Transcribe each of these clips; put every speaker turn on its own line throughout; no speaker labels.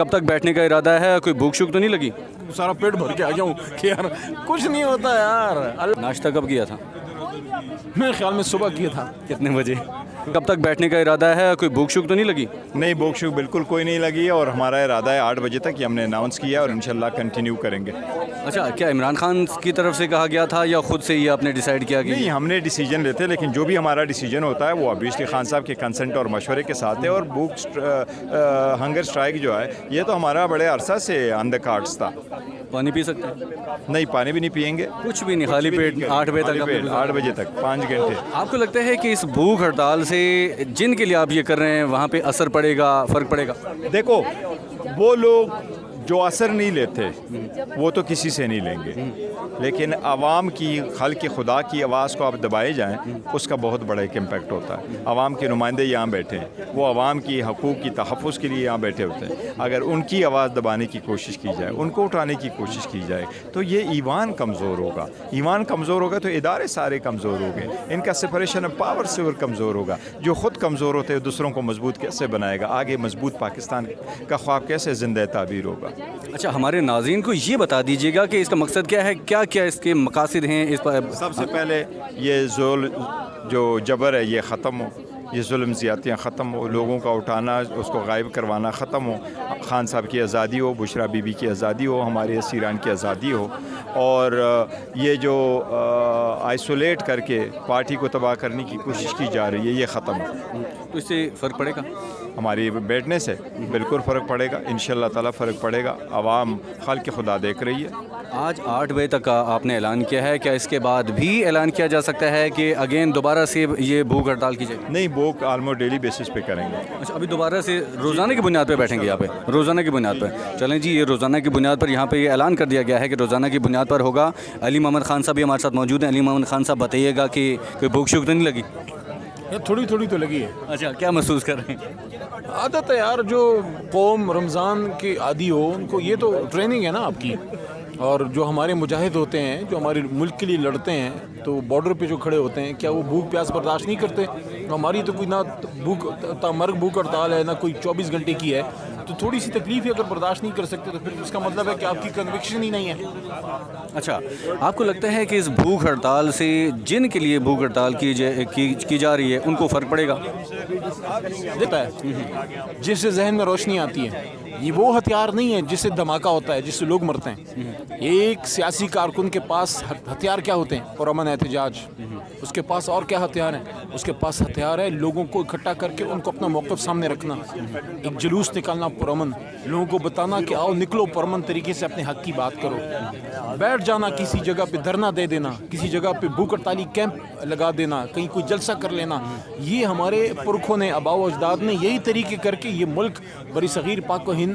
कब तक बैठने का इरादा है? कोई भूख शूख तो नहीं लगी?
सारा पेट भर के आ जाऊँ कि यार कुछ नहीं होता यार।
नाश्ता कब किया था?
मेरे ख्याल में सुबह किया था।
कितने बजे? कब तक बैठने का इरादा है? कोई भूख शूख तो नहीं लगी?
नहीं, भूख शूख बिल्कुल कोई नहीं लगी है और हमारा इरादा है 8 बजे तक ये हमने अनाउंस किया और इंशाल्लाह कंटिन्यू करेंगे।
अच्छा, क्या इमरान खान की तरफ से कहा गया था या खुद से ही आपने डिसाइड किया कि
नहीं, हमने डिसीजन लेते हैं, लेकिन जो भी हमारा डिसीजन होता है वो ऑब्वियसली खान साहब के कंसेंट और मशवरे के साथ है। और हंगर स्ट्राइक जो है ये तो हमारा बड़े अरसा से ऑन द कार्ड्स था।
पानी पी सकते हैं?
नहीं, पानी भी नहीं पियेंगे,
कुछ भी नहीं, खाली पेट 8 बजे तक?
8 बजे तक 5 घंटे।
आपको लगता है कि इस भूख हड़ताल से जिनके लिए आप ये कर रहे हैं वहाँ पे असर पड़ेगा, फ़र्क पड़ेगा?
देखो, वो लोग जो असर नहीं लेते वो तो किसी से नहीं लेंगे, लेकिन आवाम की खल के खुदा की आवाज़ को आप दबाए जाएं उसका बहुत बड़ा एक इम्पैक्ट होता है। आवाम के नुमाइंदे यहाँ बैठे हैं, वो आवाम की हकूक़ की तहफ़्फ़ुज़ के लिए यहाँ बैठे होते हैं। अगर उनकी आवाज़ दबाने की कोशिश की जाए, उनको उठाने की कोशिश की जाए तो ये ईमान कमज़ोर होगा। ईमान कमज़ोर होगा तो इदारे सारे कमज़ोर हो गए, इनका सेपरेशन ऑफ पावर से और कमज़ोर होगा। जो ख़ुद कमज़ोर होते हैं दूसरों को मजबूत कैसे बनाएगा? आगे मजबूत पाकिस्तान का ख्वाब कैसे ज़िंदा ताबीर होगा?
अच्छा, हमारे नाज़रीन को ये बता दीजिएगा कि इसका मकसद क्या है, क्या क्या इसके मकासद हैं इस पर?
सबसे पहले ये जो जबर है ये ख़त्म हो, ये जुल्म ज़्यादतियाँ ख़त्म हो, लोगों का उठाना उसको गायब करवाना ख़त्म हो, खान साहब की आज़ादी हो, बुशरा बीबी की आज़ादी हो, हमारे असीरान की आज़ादी हो, और ये जो आइसोलेट करके पार्टी को तबाह करने की कोशिश की जा रही है ये ख़त्म हो।
तो इससे फ़र्क पड़ेगा?
हमारी बैठने से बिल्कुल फ़र्क पड़ेगा, इंशाअल्लाह ताला फ़र्क पड़ेगा। आवाम खल के खुदा देख रही है।
आज 8 बजे तक का आपने ऐलान किया है, क्या इसके बाद भी ऐलान किया जा सकता है कि अगेन दोबारा से ये भूख हड़ताल की जाएगी?
नहीं, भूख ऑलमोस्ट डेली बेसिस पे करेंगे।
अच्छा, अभी दोबारा से रोज़ाना की बुनियाद पे बैठेंगे यहाँ पे? रोज़ाना की बुनियाद पर? चलें जी, ये रोज़ाना की बुनियाद पर यहाँ पे ये ऐलान कर दिया गया है कि रोज़ाना की बुनियाद पर होगा। अली मोहम्मद खान साहब भी हमारे साथ मौजूद हैं। अली मोहम्मद खान साहब, बताइएगा कि कोई भूख शूख तो नहीं लगी?
यार थोड़ी थोड़ी तो लगी है।
अच्छा, क्या महसूस कर रहे हैं?
आदत है यार, जो कौम रमज़ान की आदी हो उनको ये तो ट्रेनिंग है ना आपकी। और जो हमारे मुजाहिद होते हैं, जो हमारे मुल्क के लिए लड़ते हैं, तो बॉर्डर पे जो खड़े होते हैं, क्या वो भूख प्यास बर्दाश्त नहीं करते? हमारी तो कोई ना मर्ग भूख हड़ताल है, ना कोई 24 घंटे की है। तो थोड़ी सी तकलीफ ही अगर बर्दाश्त नहीं कर सकते तो फिर उसका मतलब है कि आपकी कन्विक्शन ही नहीं है।
अच्छा, आपको लगता है कि इस भूख हड़ताल से जिनके लिए भूख हड़ताल की जा रही है उनको फ़र्क पड़ेगा?
देता है, जिससे जहन में रोशनी आती है, ये वो हथियार नहीं है जिससे धमाका होता है, जिससे लोग मरते हैं। एक सियासी कारकुन के पास हथियार क्या होते हैं? पुरअमन एहतजाज। उसके पास और क्या हथियार है? उसके पास हथियार है लोगों को इकट्ठा करके उनको अपना मौक़िफ़ सामने रखना, एक जुलूस निकालना पुरअमन, लोगों को बताना कि आओ निकलो, पुरअमन तरीके से अपने हक़ की बात करो। बैठ जाना किसी जगह पे, धरना दे देना, किसी जगह पे भूख हड़ताली कैंप लगा देना, कहीं कोई जलसा कर लेना। ये हमारे पुरखों ने, आबाओ अजदाद ने यही तरीके करके ये मुल्क बड़ी सग़ीर पाक व हिंद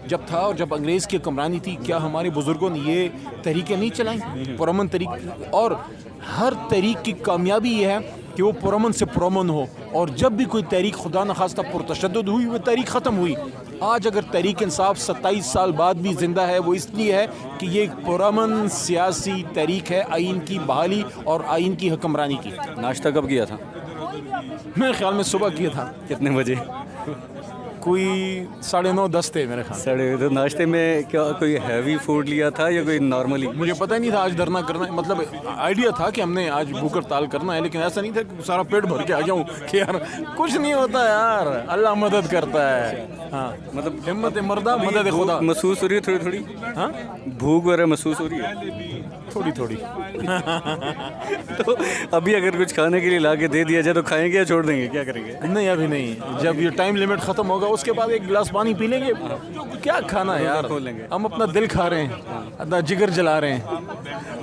जब था और जब अंग्रेज़ की हुक्मरानी थी, क्या हमारे बुज़ुर्गों ने ये तरीके नहीं चलाई? पुरअमन तरीके। और हर तहरीक की कामयाबी ये है कि वो पुरअमन से पुरअमन हो। और जब भी कोई तहरीक खुदा न खास्ता पुरतशद्दुद हुई, वो तहरीक ख़त्म हुई। आज अगर तहरीक इंसाफ 27 साल बाद भी ज़िंदा है, वो इसलिए है कि ये एक पुरअमन सियासी तहरीक है, आइन की बहाली और आइन की हुक्मरानी की।
नाश्ता कब किया था?
मेरे ख्याल में सुबह किया था।
कितने बजे?
कोई 9:30-10 थे मेरे ख्याल।
साढ़े। तो नाश्ते में क्या कोई हैवी फूड लिया था या कोई नॉर्मली?
मुझे पता ही नहीं था आज धरना करना है, मतलब आइडिया था कि हमने आज भूख हड़ताल करना है, लेकिन ऐसा नहीं था कि सारा पेट भर के आ जाऊँ कि यार कुछ नहीं होता यार, अल्लाह मदद करता है। हाँ, मतलब हिम्मत मर्दा मदद खुदा।
महसूस हो रही है थोड़ी थोड़ी?
हाँ,
भूख वगैरह महसूस हो रही है?
थोड़ी थोड़ी।
तो अभी अगर कुछ खाने के लिए ला के दे दिया जाए तो खाएंगे या छोड़ देंगे, क्या करेंगे?
नहीं, अभी नहीं, जब ये टाइम लिमिट ख़त्म होगा उसके बाद एक गिलास पानी पी लेंगे। क्या खाना है यार, हम अपना दिल खा रहे हैं, अपना जिगर जला रहे हैं,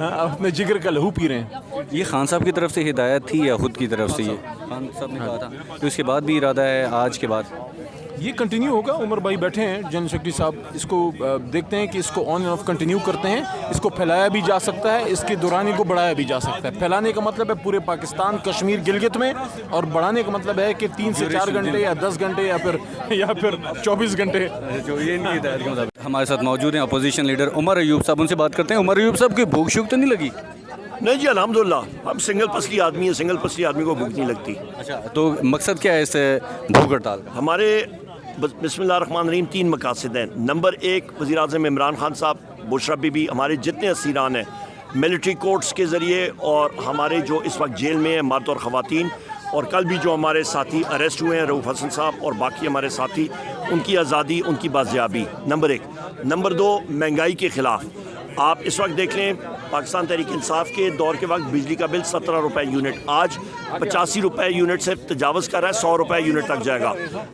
अपने जिगर का लहू पी रहे हैं।
ये खान साहब की तरफ से हिदायत थी या खुद की तरफ से? ये खान साहब ने कहा था, तो इसके बाद भी इरादा है आज के बाद?
ये कंटिन्यू होगा। उमर भाई बैठे हैं, जनरल सेक्रेटरी साहब, इसको देखते हैं कि इसको ऑन एंड ऑफ कंटिन्यू करते हैं। इसको फैलाया भी जा सकता है, इसके दौरानी को बढ़ाया भी जा सकता है। फैलाने का मतलब है पूरे पाकिस्तान, कश्मीर, गिलगित में, और बढ़ाने का मतलब है कि 3 से 4 घंटे या 10 घंटे या फिर 24 घंटे।
जो ये इनकी हिदायत के मुताबिक। हमारे साथ मौजूद हैं अपोजिशन लीडर उमर अयूब साहब, उनसे बात करते हैं। उमर अयूब साहब, की भूख शूख तो नहीं लगी?
नहीं जी, अल्हम्दुलिल्लाह, हम सिंगल पसली आदमी है, सिंगल पसली आदमी को भूख नहीं लगती।
अच्छा, तो मकसद क्या है इस भूख हड़ताल का?
हमारे بسم اللہ الرحمن الرحیم 3 مقاصد ہیں. نمبر 1 وزیر اعظم عمران خان صاحب, بشرا بی بی, ہمارے جتنے اسیران ہیں ملٹری کورٹس کے ذریعے اور ہمارے جو اس وقت جیل میں ہیں مرد اور خواتین, اور کل بھی جو ہمارے ساتھی اریسٹ ہوئے ہیں رؤوف حسن صاحب اور باقی ہمارے ساتھی, ان کی آزادی, ان کی بازیابی, نمبر 1. نمبر 2 مہنگائی کے خلاف. آپ اس وقت دیکھ لیں پاکستان تحریک انصاف کے دور کے وقت بجلی کا بل 17 روپے یونٹ, آج 85 روپے یونٹ سے تجاوز کر رہا ہے, 100 روپے یونٹ تک جائے گا.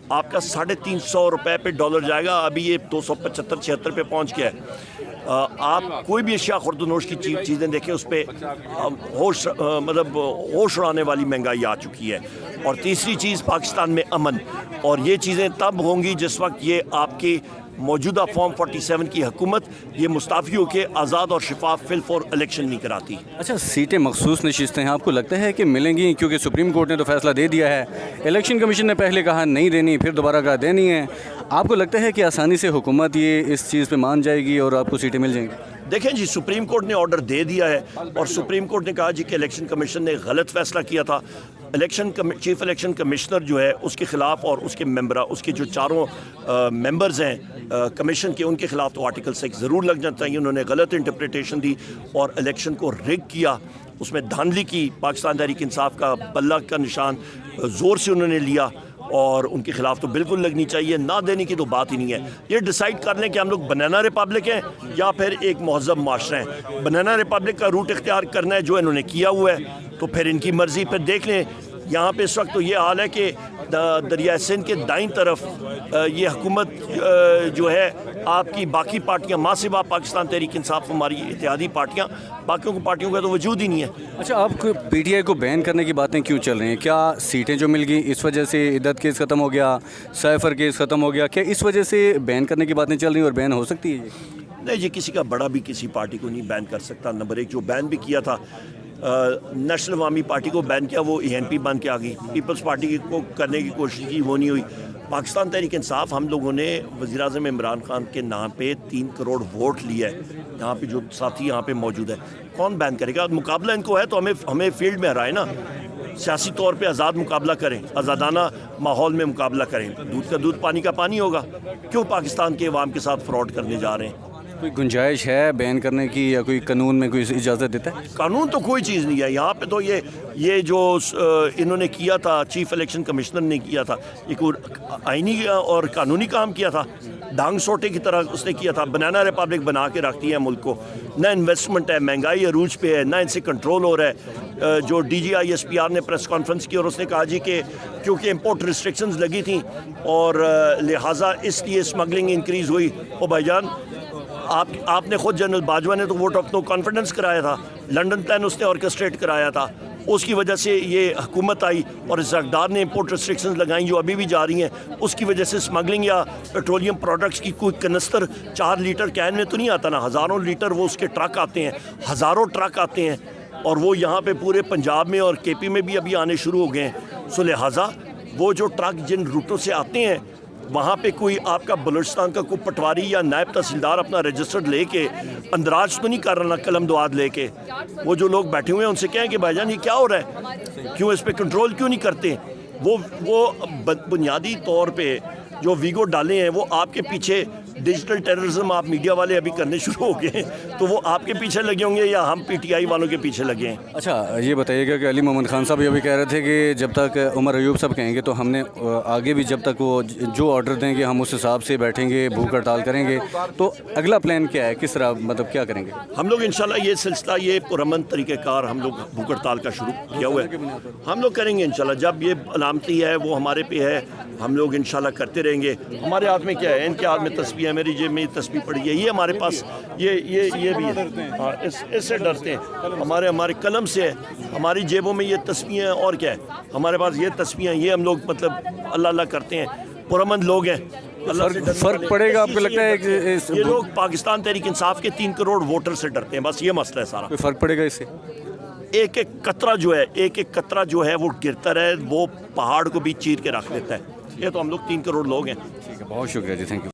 آپ کا 350 روپے پہ ڈالر جائے گا, ابھی یہ 275-76 پہ پہنچ گیا ہے. آپ کوئی بھی اشیاء خورد و نوش کی چیزیں دیکھیں, اس پہ ہوش اڑانے والی مہنگائی آ چکی ہے. اور تیسری چیز پاکستان میں امن, اور یہ چیزیں تب ہوں گی جس وقت یہ آپ کی موجودہ فارم 47 کی حکومت یہ مستعفی ہو کے آزاد اور شفاف فل فور الیکشن نہیں کراتی.
اچھا, سیٹیں مخصوص نشستیں ہیں, آپ کو لگتا ہے کہ ملیں گی؟ کیونکہ سپریم کورٹ نے تو فیصلہ دے دیا ہے, الیکشن کمیشن نے پہلے کہا نہیں دینی, پھر دوبارہ کہا دینی ہے. آپ کو لگتا ہے کہ آسانی سے حکومت یہ اس چیز پہ مان جائے گی اور آپ کو سیٹیں مل جائیں گی؟
دیکھیں جی, سپریم کورٹ نے آرڈر دے دیا ہے, اور سپریم کورٹ نے کہا جی کہ الیکشن کمیشن نے غلط فیصلہ کیا تھا. چیف الیکشن کمشنر جو ہے اس کے خلاف, اور اس کے اس کے جو 4 ممبرز ہیں کمیشن کے, ان کے خلاف تو آرٹیکل 6 ضرور لگ جانا چاہیے. انہوں نے غلط انٹرپریٹیشن دی اور الیکشن کو ریگ کیا, اس میں دھاندلی کی. پاکستان تحریک انصاف کا بلہ کا نشان زور سے انہوں نے لیا, اور ان کے خلاف تو بالکل لگنی چاہیے, نہ دینے کی تو بات ہی نہیں ہے. یہ ڈیسائیڈ کر لیں کہ ہم لوگ بنانا ریپبلک ہیں یا پھر ایک مہذب معاشرہ ہیں. بنانا ریپبلک کا روٹ اختیار کرنا ہے جو انہوں نے کیا ہوا ہے, تو پھر ان کی مرضی. پھر دیکھ لیں یہاں پہ اس وقت تو یہ حال ہے کہ دریائے سندھ کے دائیں طرف یہ حکومت جو ہے آپ کی باقی پارٹیاں ماں سوا پاکستان تحریک انصاف, ہماری اتحادی پارٹیاں, باقیوں پارٹیوں کا تو وجود ہی نہیں ہے.
اچھا, آپ کو پی ٹی آئی کو بین کرنے کی باتیں کیوں چل رہی ہیں؟ کیا سیٹیں جو مل گئی اس وجہ سے عدت کیس ختم ہو گیا, سیفر کیس ختم ہو گیا, کیا اس وجہ سے بین کرنے کی باتیں چل رہی ہیں اور بین ہو سکتی ہے یہ؟
نہیں جی, کسی کا بڑا بھی کسی پارٹی کو نہیں بین کر سکتا. نمبر 1 جو بین بھی کیا تھا نیشنل عوامی پارٹی کو بین کیا, وہ ENP بن کے آ گئی. پیپلز پارٹی کو کرنے کی کوشش کی, وہ نہیں ہوئی. پاکستان تحریک انصاف, ہم لوگوں نے وزیر اعظم عمران خان کے نام پہ 3 کروڑ ووٹ لیا ہے. یہاں پہ جو ساتھی یہاں پہ موجود ہے, کون بین کرے گا؟ مقابلہ ان کو ہے تو ہمیں فیلڈ میں ہرائے نا, سیاسی طور پہ آزاد مقابلہ کریں, آزادانہ ماحول میں مقابلہ کریں. دودھ کا دودھ پانی کا پانی ہوگا. کیوں پاکستان کے عوام کے ساتھ فراڈ کرنے جا رہے ہیں؟
کوئی گنجائش ہے بین کرنے کی, یا کوئی قانون میں کوئی اجازت دیتا ہے؟
قانون تو کوئی چیز نہیں ہے یہاں پہ. تو یہ جو انہوں نے کیا تھا, چیف الیکشن کمشنر نے کیا تھا, یہ کوئی آئینی اور قانونی کام کیا تھا؟ ڈانگ سوٹے کی طرح اس نے کیا تھا. بنانا ریپبلک بنا کے رکھتی ہے ملک کو, نہ انویسٹمنٹ ہے, مہنگائی عروج پہ ہے, نہ ان سے کنٹرول ہو رہا ہے. جو DGI SPR نے پریس کانفرنس کی اور اس نے کہا جی کہ کیونکہ امپورٹ ریسٹرکشنز لگی تھیں اور لہٰذا اس لیے اسمگلنگ انکریز ہوئی. او بھائی جان, آپ نے خود جنرل باجوہ نے تو ووٹ آف نو کانفیڈنس کرایا تھا, لنڈن پلان اس نے آرکسٹریٹ کرایا تھا, اس کی وجہ سے یہ حکومت آئی اور اس اقدار نے امپورٹ ریسٹرکشنز لگائیں جو ابھی بھی جاری ہیں. اس کی وجہ سے اسمگلنگ یا پیٹرولیم پروڈکٹس کی کوئی کنستر 4 لیٹر کین میں تو نہیں آتا نا, ہزاروں لیٹر وہ اس کے ٹرک آتے ہیں, ہزاروں ٹرک آتے ہیں, اور وہ یہاں پہ پورے پنجاب میں اور KP میں بھی ابھی آنے شروع ہو گئے ہیں. سو لہٰذا وہ جو ٹرک جن روٹوں سے آتے ہیں وہاں پہ کوئی آپ کا بلوچستان کا کوئی پٹواری یا نائب تحصیلدار اپنا رجسٹرڈ لے کے اندراج تو نہیں کر رہا نا, قلم دعاد لے کے. وہ جو لوگ بیٹھے ہوئے ہیں ان سے کہیں کہ بھائی جان یہ کیا ہو رہا ہے, کیوں اس پہ کنٹرول کیوں نہیں کرتے؟ وہ بنیادی طور پہ جو ویگو ڈالے ہیں وہ آپ کے پیچھے ڈیجیٹل ٹیررزم آپ میڈیا والے ابھی کرنے شروع ہو گئے ہیں, تو وہ آپ کے پیچھے لگے ہوں گے یا ہم PTI والوں کے پیچھے لگے ہیں؟
اچھا, یہ بتائیے گا کہ علی محمد خان صاحب یہ بھی کہہ رہے تھے کہ جب تک عمر ایوب صاحب کہیں گے تو ہم نے آگے بھی جب تک وہ جو آرڈر دیں گے ہم اس حساب سے بیٹھیں گے, بھوک ہڑتال کریں گے. تو اگلا پلان کیا ہے, کس طرح مطلب کیا کریں گے؟
ہم لوگ انشاءاللہ یہ سلسلہ, یہ پرامن طریقہ کار ہم لوگ بھوک ہڑتال کا شروع کیا ہوا ہے, ہم لوگ کریں گے انشاءاللہ. جب یہ علامتی ہے وہ ہمارے پہ ہے, ہم لوگ انشاءاللہ کرتے رہیں گے. ہمارے ہاتھ میں کیا ہے, ان کے ہاتھ میں تسبیح ہے, میری جیب میں تسبیح پڑی ہے, یہ ہمارے پاس یہ بھی ہے. ہاں, اس سے ڈرتے ہیں, ہمارے قلم سے ہے, ہماری جیبوں میں یہ تسبیح ہیں. اور کیا ہے, ہمارے پاس یہ تسبیح ہیں, یہ ہم لوگ مطلب اللہ اللہ کرتے ہیں, پرامن لوگ ہیں.
فرق پڑے گا آپ کو لگتا ہے؟
یہ لوگ پاکستان تحریک انصاف کے 3 کروڑ ووٹر سے ڈرتے ہیں, بس یہ مسئلہ ہے سارا.
کوئی فرق پڑے گا اس سے؟
ایک قطرہ جو ہے وہ گرتا رہے, وہ پہاڑ کو بھی چیر کے رکھ لیتا ہے. یہ تو ہم لوگ 3 کروڑ لوگ ہیں.
ٹھیک ہے, بہت شکریہ جی, تھینک یو.